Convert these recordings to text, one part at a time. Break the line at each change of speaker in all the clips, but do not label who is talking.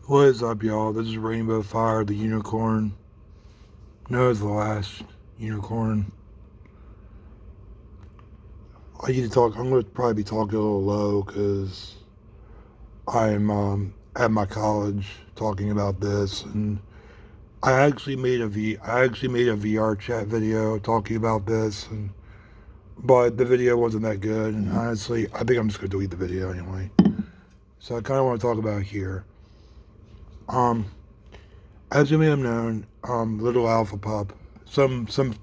What is up, y'all? This is Rainbow Fire, the unicorn. No, it's the last unicorn. I need to talk. I'm going to probably be talking a little low because I'm at my college talking about this, and I actually made a VR chat video talking about this, but the video wasn't that good, and honestly, I think I'm just going to delete the video anyway. So I kind of want to talk about it here. Um, as you may have known, Little Alpha Pup, some, I'm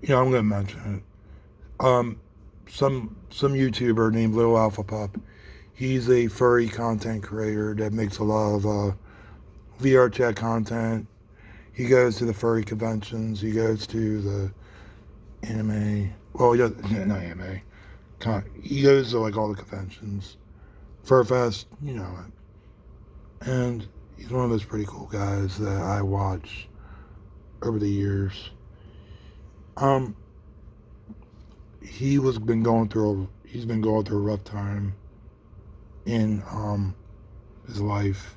going to mention it. Some YouTuber named Little Alpha Pup. He's a furry content creator that makes a lot of VR chat content. He goes to the furry conventions. He goes to the anime. Well, he does not anime. He goes to like all the conventions. Furfest, you know it. And he's one of those pretty cool guys that I watch over the years. Um, he's been going through a rough time in his life.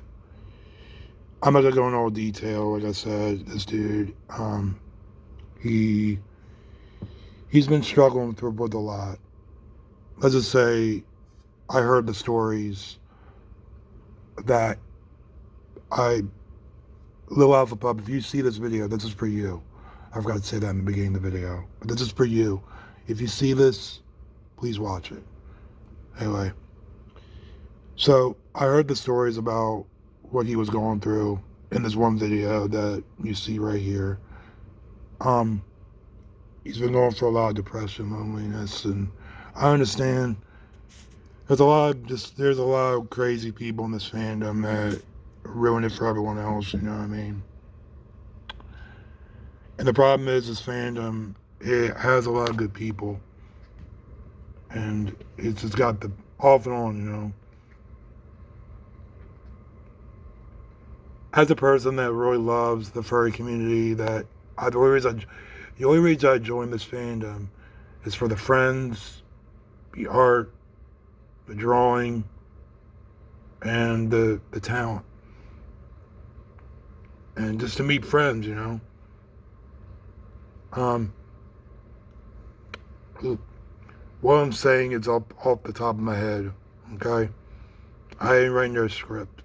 I'm not gonna go into all detail. Like I said, this dude, he he's been struggling through with a lot. Let's just say, I heard the stories that I, Lil Alpha Pup. If you see this video, this is for you. I forgot to say that in the beginning of the video, but this is for you. If you see this, please watch it. Anyway, so I heard the stories about what he was going through in this one video that you see right here. Um, he's been going through a lot of depression, loneliness, and I understand there's a lot of crazy people in this fandom that ruin it for everyone else, you know what I mean? And the problem is this fandom, it has a lot of good people, and it's just got the off and on, you know. As a person that really loves the furry community, the only reason I joined this fandom is for the friends, the art, the drawing, and the talent. And just to meet friends, you know. Um, what I'm saying is up off the top of my head, okay? I ain't writing no script.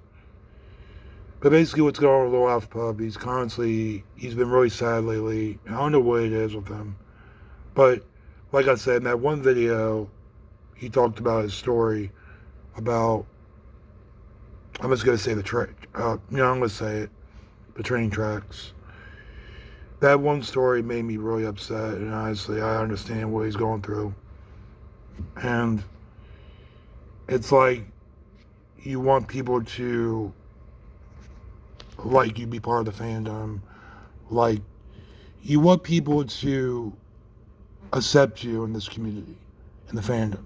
But basically what's going on with Lil Alpha Pup, he's been really sad lately. I don't know what it is with him. But, like I said, in that one video, he talked about his story about, I'm just going to say I'm going to say it, the train tracks. That one story made me really upset, and honestly, I understand what he's going through. And it's like, you want people to like you, be part of the fandom, like, you want people to accept you in this community, in the fandom.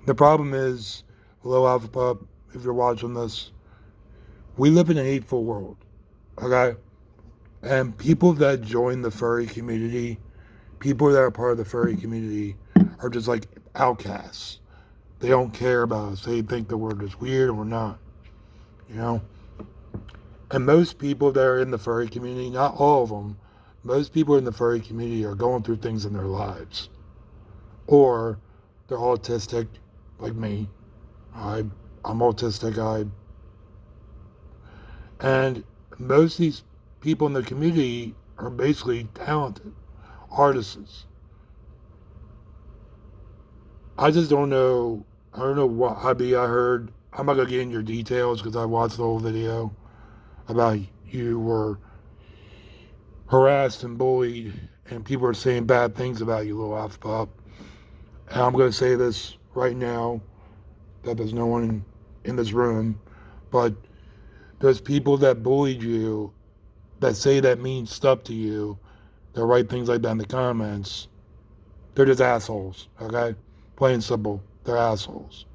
The problem is, Hello Alpha Pup, if you're watching this, we live in a hateful world, okay? And people that join the furry community, people that are part of the furry community, are just like outcasts. They don't care about us. They think that we're just weird and we're not, you know? And most people that are in the furry community, not all of them, most people in the furry community are going through things in their lives. Or they're autistic, like me. I'm autistic. And most of these people in the community are basically talented artists. I just don't know. I don't know what hobby I heard. I'm not gonna get into your details because I watched the whole video about you were harassed and bullied, and people are saying bad things about you, Little Alpha Pup. And I'm gonna say this right now that there's no one in this room, but there's people that bullied you, that say that mean stuff to you, that write things like that in the comments. They're just assholes, okay? Plain and simple, they're assholes.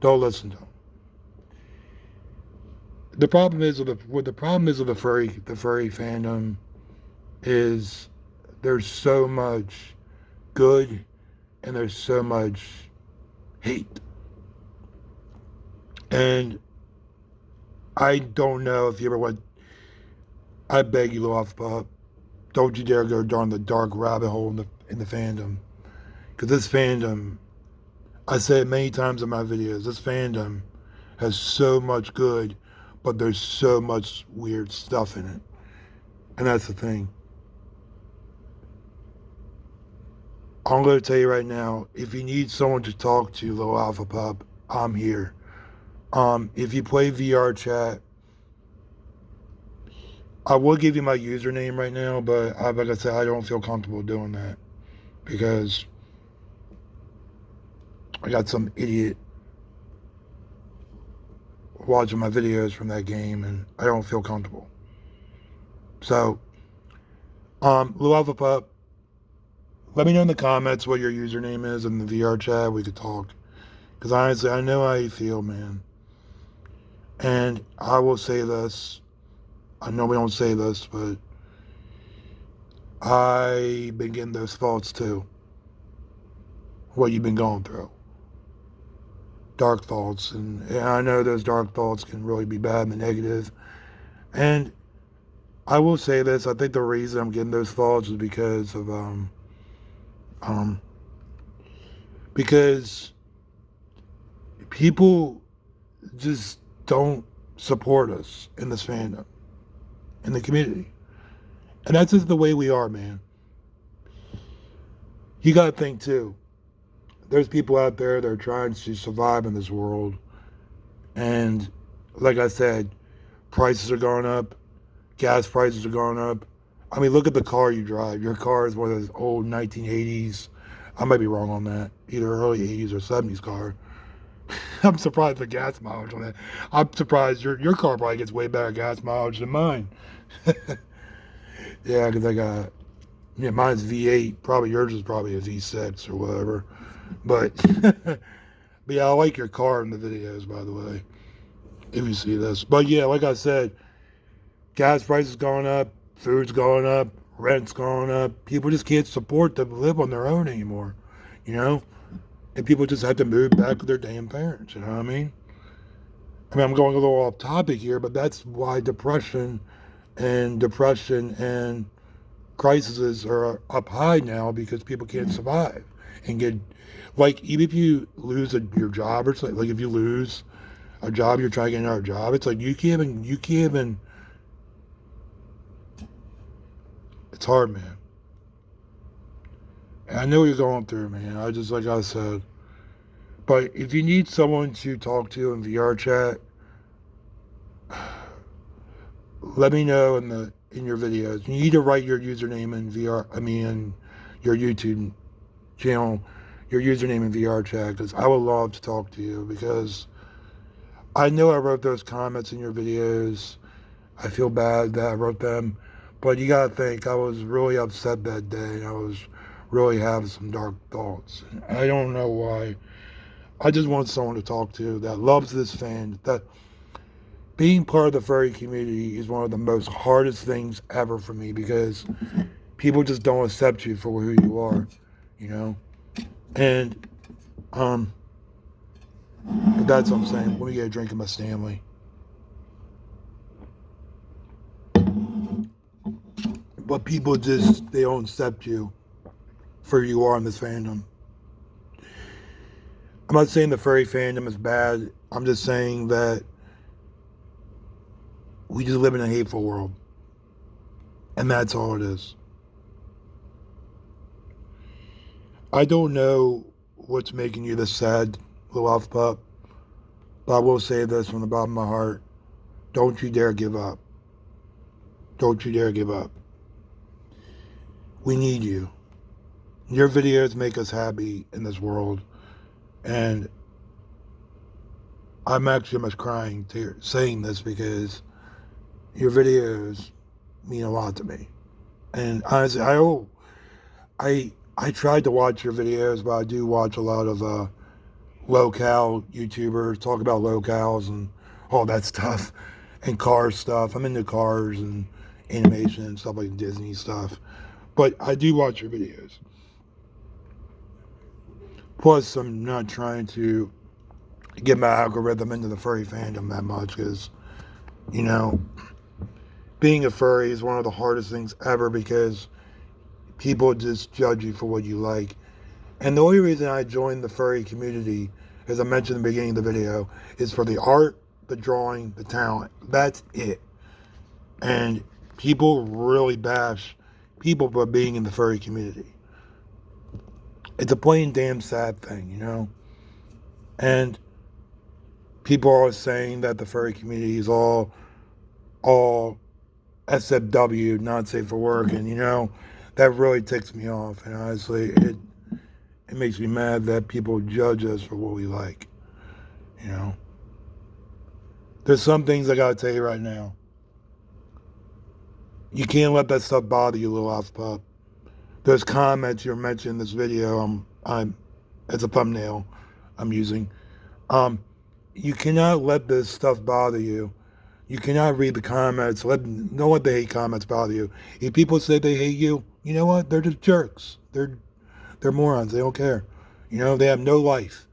Don't listen to them. The problem is with the furry fandom is there's so much good and there's so much hate. And I don't know if you ever went. I beg you, Lil Alpha Pup, don't you dare go down the dark rabbit hole in the fandom. Because this fandom, I say it many times in my videos, this fandom has so much good, but there's so much weird stuff in it. And that's the thing. I'm going to tell you right now, if you need someone to talk to, Lil Alpha Pup, I'm here. If you play VR chat, I will give you my username right now, but like I said, I don't feel comfortable doing that because I got some idiot watching my videos from that game and I don't feel comfortable. So, Lil Alpha Pup, let me know in the comments what your username is in the VR chat. We could talk. Because honestly, I know how you feel, man. And I will say this. I know we don't say this, but I've been getting those thoughts too. What you've been going through. Dark thoughts. And I know those dark thoughts can really be bad and negative. And I will say this. I think the reason I'm getting those thoughts is because of, because people just don't support us in this fandom, in the community. And that's just the way we are, man. You gotta think too. There's people out there that are trying to survive in this world. And like I said, prices are going up. Gas prices are going up. I mean, look at the car you drive. Your car is one of those old 1980s. I might be wrong on that. Either early 80s or 70s car. I'm surprised the gas mileage on that. I'm surprised your car probably gets way better gas mileage than mine. Yeah, because I got, yeah, mine's V8. Probably yours is probably a V6 or whatever. But, but yeah, I like your car in the videos, by the way, if you see this. But yeah, like I said, gas prices going up, food's going up, rent's going up. People just can't support to live on their own anymore, you know? And people just have to move back with their damn parents, you know what I mean? I'm going a little off topic here, but that's why depression and crises are up high now, because people can't survive and get, like, even if you lose your job or something, like if you lose a job, you're trying to get another job, it's like you can't even, it's hard, man. And I know what you're going through, man. I just, like I said, but if you need someone to talk to in VR chat, let me know in your videos. You need to write your username in in your YouTube channel, your username in VR chat, because I would love to talk to you, because I know I wrote those comments in your videos. I feel bad that I wrote them, but you gotta think, I was really upset that day. I was really having some dark thoughts. I don't know why. I just want someone to talk to that loves this fan. That being part of the furry community is one of the most hardest things ever for me, because people just don't accept you for who you are, you know? And, that's what I'm saying. Let me get a drink of my Stanley. But people just, they don't accept you for who you are in this fandom. I'm not saying the furry fandom is bad. I'm just saying that we just live in a hateful world. And that's all it is. I don't know what's making you this sad, Lil Alpha Pup, but I will say this from the bottom of my heart. Don't you dare give up. Don't you dare give up. We need you. Your videos make us happy in this world. And I'm actually almost crying saying this, because your videos mean a lot to me. And honestly, I tried to watch your videos, but I do watch a lot of locale YouTubers talk about locales and all that stuff, and car stuff. I'm into cars and animation and stuff, like Disney stuff. But I do watch your videos. Plus, I'm not trying to get my algorithm into the furry fandom that much, because You know, being a furry is one of the hardest things ever because people just judge you for what you like. And the only reason I joined the furry community, as I mentioned in the beginning of the video, is for the art, the drawing, the talent. That's it. And people really bash people for being in the furry community. It's a plain damn sad thing, you know? And people are saying that the furry community is all SFW, not safe for work, and you know, that really ticks me off. And honestly, it makes me mad that people judge us for what we like. You know, there's some things I gotta tell you right now. You can't let that stuff bother you, little alpha pup. There's comments you're mentioning in this video. I'm as a thumbnail I'm using. You cannot let this stuff bother you. You cannot read the comments. Don't let the hate comments bother you. If people say they hate you, you know what? They're just jerks. They're morons. They don't care. You know, they have no life.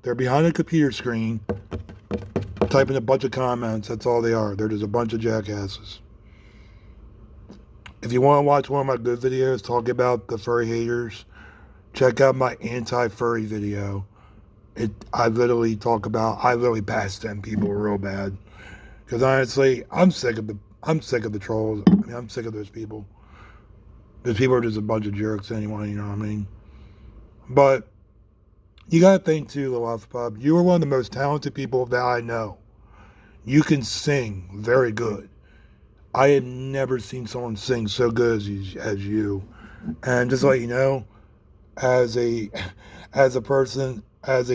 They're behind a computer screen typing a bunch of comments. That's all they are. They're just a bunch of jackasses. If you want to watch one of my good videos talking about the furry haters, check out my anti-furry video. I literally bash them people real bad. Because honestly, I'm sick of the trolls. I mean, I'm sick of those people. Those people are just a bunch of jerks anyway, you know what I mean? But you gotta think too, little alpha pup, you are one of the most talented people that I know. You can sing very good. I have never seen someone sing so good as you. And just to let you know, as a person, because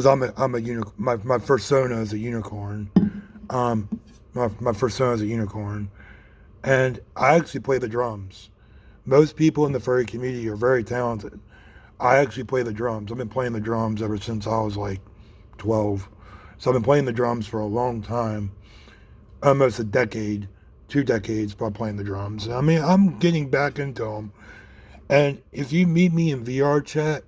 my persona is a unicorn. My persona is a unicorn, and I actually play the drums. Most people in the furry community are very talented. I actually play the drums. I've been playing the drums ever since I was like 12. So I've been playing the drums for a long time, almost a decade, 2 decades by playing the drums. I mean, I'm getting back into them. And if you meet me in VR chat,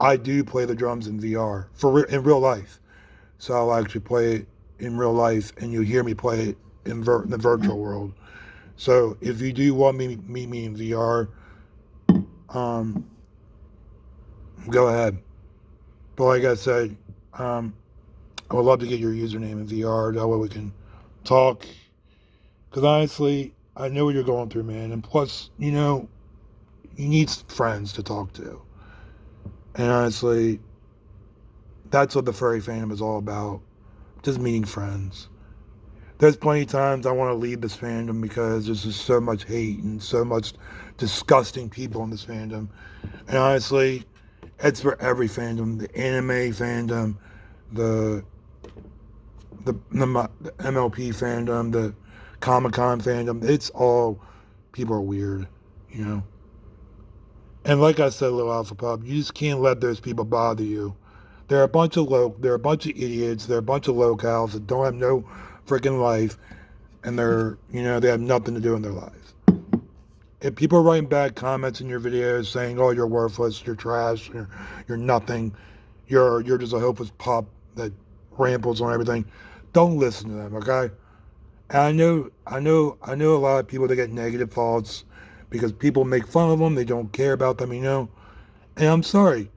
I do play the drums in VR in real life. So I'll actually play it in real life, and you'll hear me play it in the virtual world. So if you do want me to meet me in VR, go ahead. But like I said, I would love to get your username in VR. That way we can talk. Because honestly, I know what you're going through, man. And plus, you know, you need friends to talk to. And honestly, that's what the furry fandom is all about. Just meeting friends. There's plenty of times I want to leave this fandom because there's just so much hate and so much disgusting people in this fandom. And honestly, it's for every fandom. The anime fandom, the MLP fandom, the Comic-Con fandom. It's all, people are weird, you know. And like I said, little alpha pup, you just can't let those people bother you. They're a bunch of idiots. They're a bunch of locals that don't have no freaking life, and they have nothing to do in their lives. If people are writing bad comments in your videos saying, "Oh, you're worthless, you're trash, you're nothing, you're just a hopeless pup that rambles on everything," don't listen to them, okay? And I know a lot of people that get negative thoughts because people make fun of them, they don't care about them, you know. And I'm sorry,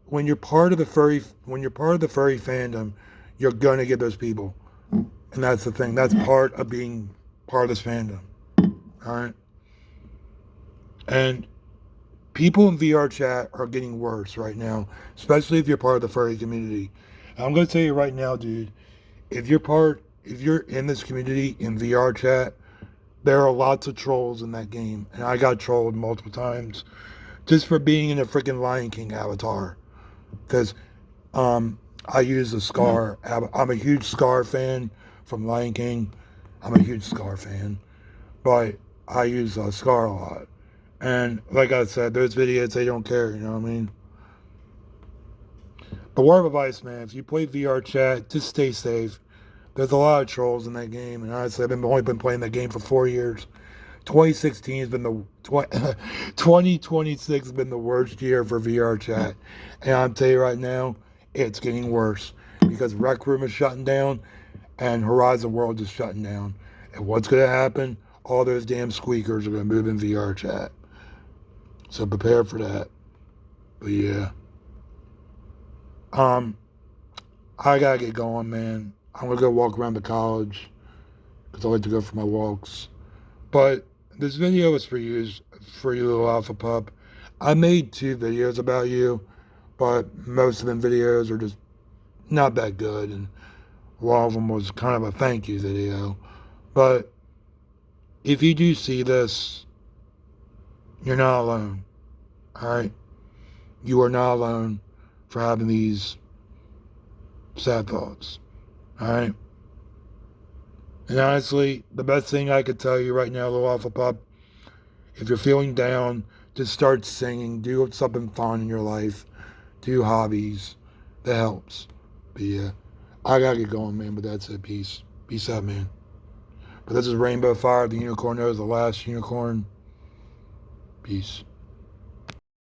when you're part of the furry fandom, you're gonna get those people, and that's the thing. That's part of being part of this fandom. All right. And people in VR chat are getting worse right now, especially if you're part of the furry community. And I'm gonna tell you right now, dude, if you're in this community in VR chat, there are lots of trolls in that game, and I got trolled multiple times just for being in a freaking Lion King avatar. Because I use a Scar. I'm a huge Scar fan from Lion King. I'm a huge Scar fan, but I use Scar a lot. And like I said, those videos, they don't care, you know what I mean? But word of advice, man, if you play VR chat, just stay safe. There's a lot of trolls in that game, and honestly, I've only been playing that game for 4 years. 2016 has been 2026 has been the worst year for VR chat, and I'm telling you right now, it's getting worse. because Rec Room is shutting down and Horizon World is shutting down. And what's going to happen? All those damn squeakers are going to move in VR chat. So prepare for that. But yeah. I gotta get going, man. I'm gonna go walk around the college because I like to go for my walks. But this video is for you, little alpha pup. I made 2 videos about you, but most of them videos are just not that good, and one of them was kind of a thank you video. But if you do see this, you're not alone. Alright? You are not alone for having these sad thoughts. Alright? And honestly, the best thing I could tell you right now, little alpha pup, if you're feeling down, just start singing. Do something fun in your life. Do hobbies. That helps. But yeah, I gotta get going, man. But that's it. Peace. Peace out, man. But this is Rainbow Fire. The unicorn knows the last unicorn. Peace.